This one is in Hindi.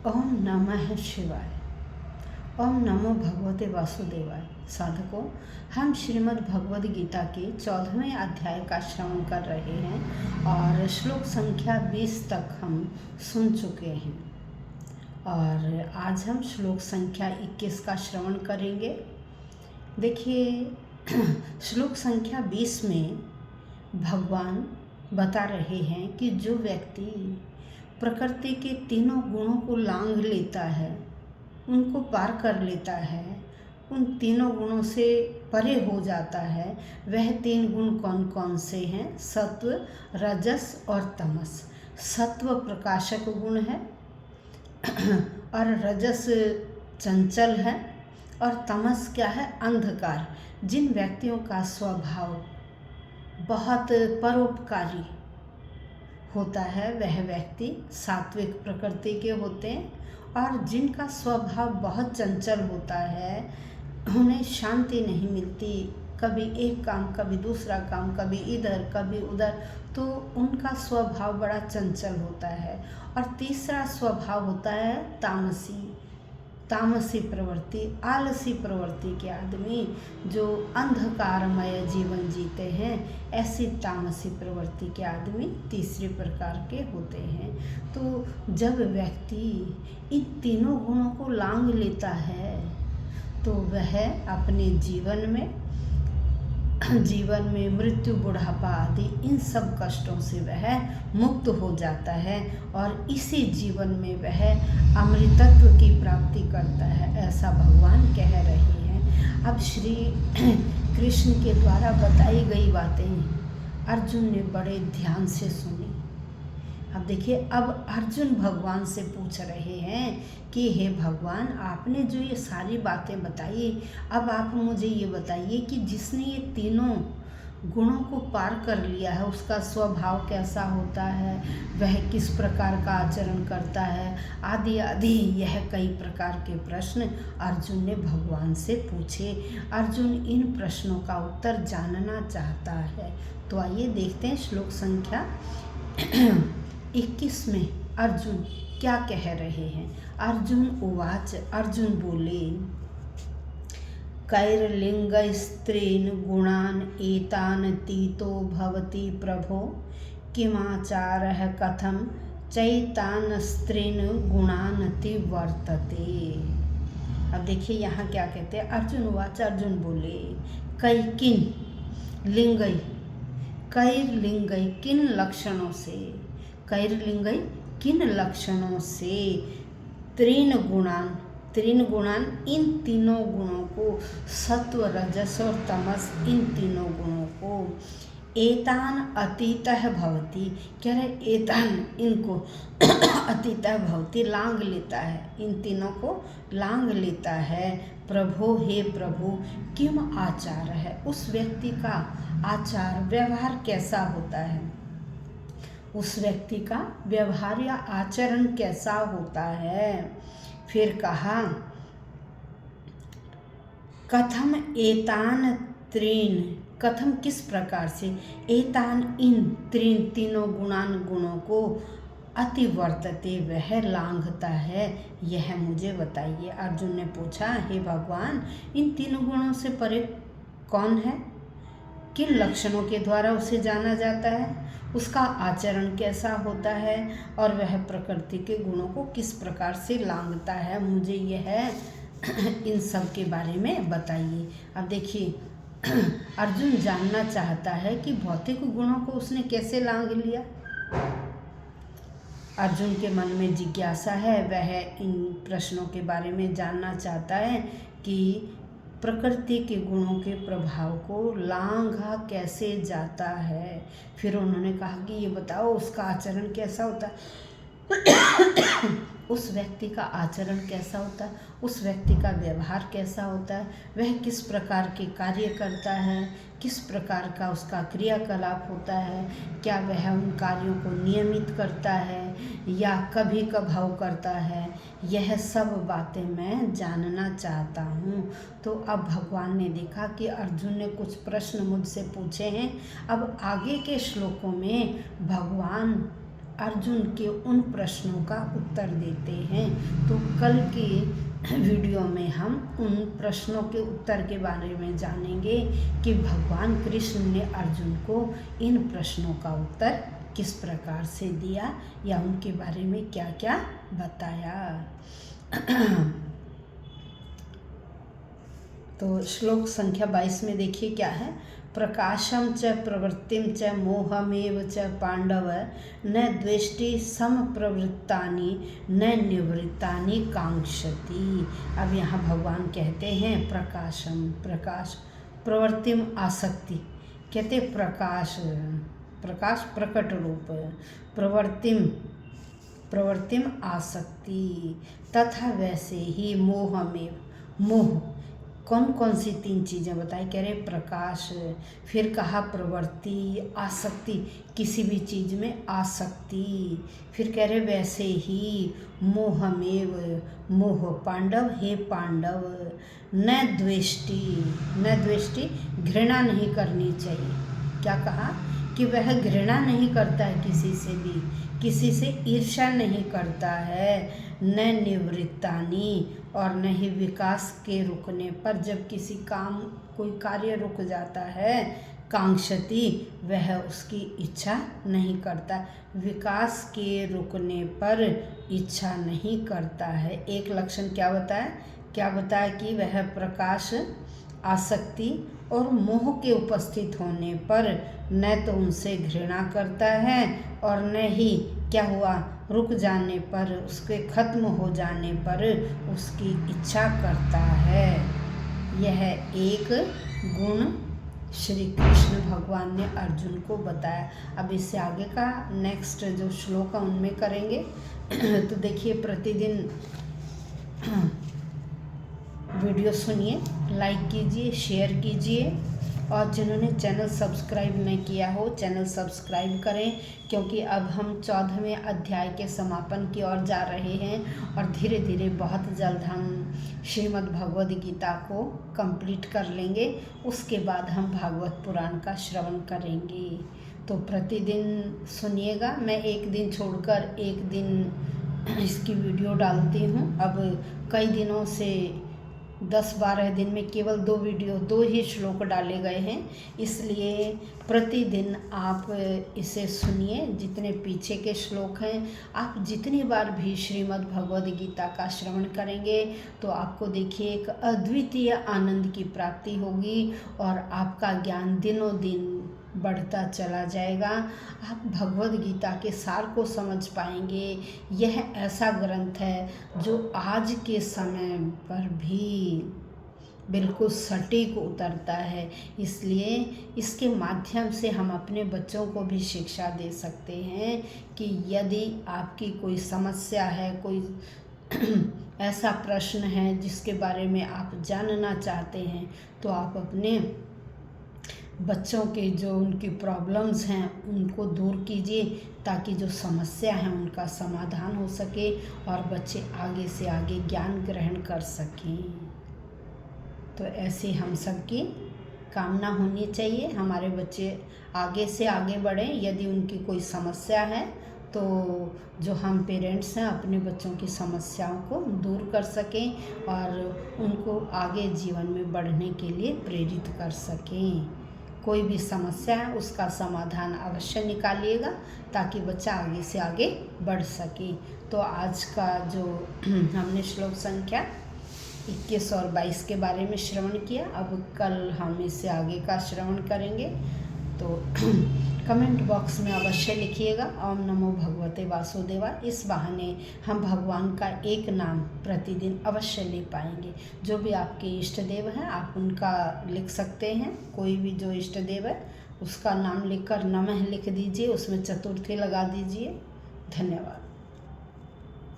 ओम नमः शिवाय। ओम नमो भगवते वासुदेवाय। साधकों, हम श्रीमद् भगवद गीता के 14वें अध्याय का श्रवण कर रहे हैं और श्लोक संख्या 20 तक हम सुन चुके हैं और आज हम श्लोक संख्या 21 का श्रवण करेंगे। देखिए, श्लोक संख्या 20 में भगवान बता रहे हैं कि जो व्यक्ति प्रकृति के तीनों गुणों को लांघ लेता है, उनको पार कर लेता है, उन तीनों गुणों से परे हो जाता है, वह तीन गुण कौन कौन से हैं? सत्व, रजस और तमस। सत्व प्रकाशक गुण है और रजस चंचल है और तमस क्या है? अंधकार। जिन व्यक्तियों का स्वभाव बहुत परोपकारी होता है वह व्यक्ति सात्विक प्रकृति के होते हैं और जिनका स्वभाव बहुत चंचल होता है, उन्हें शांति नहीं मिलती, कभी एक काम कभी दूसरा काम, कभी इधर कभी उधर, तो उनका स्वभाव बड़ा चंचल होता है। और तीसरा स्वभाव होता है तामसी प्रवृत्ति, आलसी प्रवृत्ति के आदमी जो अंधकारमय जीवन जीते हैं, ऐसी तामसी प्रवृत्ति के आदमी तीसरे प्रकार के होते हैं। तो जब व्यक्ति इन तीनों गुणों को लांघ लेता है तो वह अपने जीवन में मृत्यु, बुढ़ापा आदि इन सब कष्टों से वह मुक्त हो जाता है और इसी जीवन में वह अमृतत्व की प्राप्ति करता है, ऐसा भगवान कह रहे हैं। अब श्री कृष्ण के द्वारा बताई गई बातें अर्जुन ने बड़े ध्यान से सुनी। अब देखिए, अब अर्जुन भगवान से पूछ रहे हैं कि हे भगवान, आपने जो ये सारी बातें बताई, अब आप मुझे ये बताइए कि जिसने ये तीनों गुणों को पार कर लिया है उसका स्वभाव कैसा होता है, वह किस प्रकार का आचरण करता है, आदि आदि। यह कई प्रकार के प्रश्न अर्जुन ने भगवान से पूछे। अर्जुन इन प्रश्नों का उत्तर जानना चाहता है। तो आइए देखते हैं श्लोक संख्या 21 में अर्जुन क्या कह रहे हैं। अर्जुन उवाच, अर्जुन बोले, कैर्लिंग स्त्रीन गुणान एतान तीतो भवति प्रभो, किमाचारः कथम चैतान स्त्रीन गुणान ति वर्तते। अब देखिए यहाँ क्या कहते हैं। अर्जुन उवाच, अर्जुन बोले, कैर्लिंगई किन लक्षणों से, कैर्लिंगई किन लक्षणों से, तीन गुणान इन तीनों गुणों को, सत्व, रजस और तमस, इन तीनों गुणों को, एतान अतीतः भवति, कह रहे एतान इनको अतीतः भवति लांघ लेता है, इन तीनों को लांघ लेता है। प्रभो, हे प्रभु, किम आचार है, उस व्यक्ति का आचार व्यवहार कैसा होता है, उस व्यक्ति का व्यवहार या आचरण कैसा होता है। फिर कहा, कथम एतान त्रीन, कथम किस प्रकार से, एतान इन तीनों गुणों को, अतिवर्तते वह लांघता है, यह मुझे बताइए। अर्जुन ने पूछा, हे भगवान, इन तीनों गुणों से परे कौन है, किन लक्षणों के द्वारा उसे जाना जाता है, उसका आचरण कैसा होता है और वह प्रकृति के गुणों को किस प्रकार से लांघता है, मुझे यह इन सब के बारे में बताइए। अब देखिए, अर्जुन जानना चाहता है कि भौतिक गुणों को उसने कैसे लांघ लिया। अर्जुन के मन में जिज्ञासा है, वह इन प्रश्नों के बारे में जानना चाहता है कि प्रकृति के गुणों के प्रभाव को लांघा कैसे जाता है। फिर उन्होंने कहा कि ये बताओ उसका आचरण कैसा होता है, उस व्यक्ति का आचरण कैसा होता है, उस व्यक्ति का व्यवहार कैसा होता है, वह किस प्रकार के कार्य करता है, किस प्रकार का उसका क्रियाकलाप होता है, क्या वह उन कार्यों को नियमित करता है या कभी कभाव करता है, यह सब बातें मैं जानना चाहता हूँ। तो अब भगवान ने देखा कि अर्जुन ने कुछ प्रश्न मुझसे पूछे हैं। अब आगे के श्लोकों में भगवान अर्जुन के उन प्रश्नों का उत्तर देते हैं। तो कल की वीडियो में हम उन प्रश्नों के उत्तर के बारे में जानेंगे कि भगवान कृष्ण ने अर्जुन को इन प्रश्नों का उत्तर किस प्रकार से दिया या उनके बारे में क्या क्या बताया। तो श्लोक संख्या 22 में देखिए क्या है। प्रकाशम च प्रवृत्तिम च मोहमेव च पांडव न द्वेष्टि समप्रवृत्तानि न निवृत्तानि कांक्षति। अब यहाँ भगवान कहते हैं प्रकाशम, प्रकाश, प्रवृत्तिम आसक्ति, कहते प्रकाश, प्रकाश प्रकट रूप, प्रवृत्तिम आसक्ति, तथा वैसे ही मोहमेव, मोह, कौन कौन सी 3 चीज़ें बताई, कह रहे प्रकाश, फिर कहा प्रवृत्ति, आसक्ति, किसी भी चीज़ में आसक्ति, फिर कह रहे वैसे ही मोहमेव, मोह, पांडव हे पांडव, न द्वेष्टि, न द्वेष्टि, घृणा नहीं करनी चाहिए। क्या कहा कि वह घृणा नहीं करता है किसी से भी, किसी से ईर्ष्या नहीं करता है, न निवृत्तानि, और न ही विकास के रुकने पर, जब किसी काम कोई कार्य रुक जाता है, कांक्षति, वह उसकी इच्छा नहीं करता, विकास के रुकने पर इच्छा नहीं करता है। एक लक्षण क्या बताया कि वह प्रकाश, आसक्ति और मोह के उपस्थित होने पर न तो उनसे घृणा करता है और न ही क्या हुआ, रुक जाने पर, उसके खत्म हो जाने पर उसकी इच्छा करता है। यह एक गुण श्री कृष्ण भगवान ने अर्जुन को बताया। अब इससे आगे का नेक्स्ट जो श्लोक है उनमें करेंगे। तो देखिए प्रतिदिन वीडियो सुनिए, लाइक कीजिए, शेयर कीजिए, और जिन्होंने चैनल सब्सक्राइब नहीं किया हो चैनल सब्सक्राइब करें, क्योंकि अब हम 14वें अध्याय के समापन की ओर जा रहे हैं और धीरे धीरे बहुत जल्द हम श्रीमद् भगवद गीता को कंप्लीट कर लेंगे। उसके बाद हम भागवत पुराण का श्रवण करेंगे। तो प्रतिदिन सुनिएगा, मैं एक दिन छोड़कर एक दिन इसकी वीडियो डालती हूँ। अब कई दिनों से 10-12 दिन में केवल 2 ही श्लोक डाले गए हैं, इसलिए प्रतिदिन आप इसे सुनिए। जितने पीछे के श्लोक हैं, आप जितनी बार भी श्रीमद् भगवद गीता का श्रवण करेंगे तो आपको देखिए एक अद्वितीय आनंद की प्राप्ति होगी और आपका ज्ञान दिनों दिन बढ़ता चला जाएगा। आप भगवद गीता के सार को समझ पाएंगे। यह ऐसा ग्रंथ है जो आज के समय पर भी बिल्कुल सटीक उतरता है, इसलिए इसके माध्यम से हम अपने बच्चों को भी शिक्षा दे सकते हैं कि यदि आपकी कोई समस्या है, कोई ऐसा प्रश्न है जिसके बारे में आप जानना चाहते हैं, तो आप अपने बच्चों के जो उनकी प्रॉब्लम्स हैं उनको दूर कीजिए, ताकि जो समस्या है उनका समाधान हो सके और बच्चे आगे से आगे ज्ञान ग्रहण कर सकें। तो ऐसे हम सबकी कामना होनी चाहिए, हमारे बच्चे आगे से आगे बढ़ें। यदि उनकी कोई समस्या है तो जो हम पेरेंट्स हैं अपने बच्चों की समस्याओं को दूर कर सकें और उनको आगे जीवन में बढ़ने के लिए प्रेरित कर सकें। कोई भी समस्या है उसका समाधान अवश्य निकालिएगा ताकि बच्चा आगे से आगे बढ़ सके। तो आज का जो हमने श्लोक संख्या 21 और 22 के बारे में श्रवण किया, अब कल हम इससे आगे का श्रवण करेंगे। तो कमेंट बॉक्स में अवश्य लिखिएगा ओम नमो भगवते वासुदेवाय। इस बहाने हम भगवान का एक नाम प्रतिदिन अवश्य ले पाएंगे। जो भी आपके इष्ट देव हैं आप उनका लिख सकते हैं, कोई भी जो इष्ट देव है उसका नाम लिखकर नमः लिख दीजिए, उसमें चतुर्थी लगा दीजिए। धन्यवाद।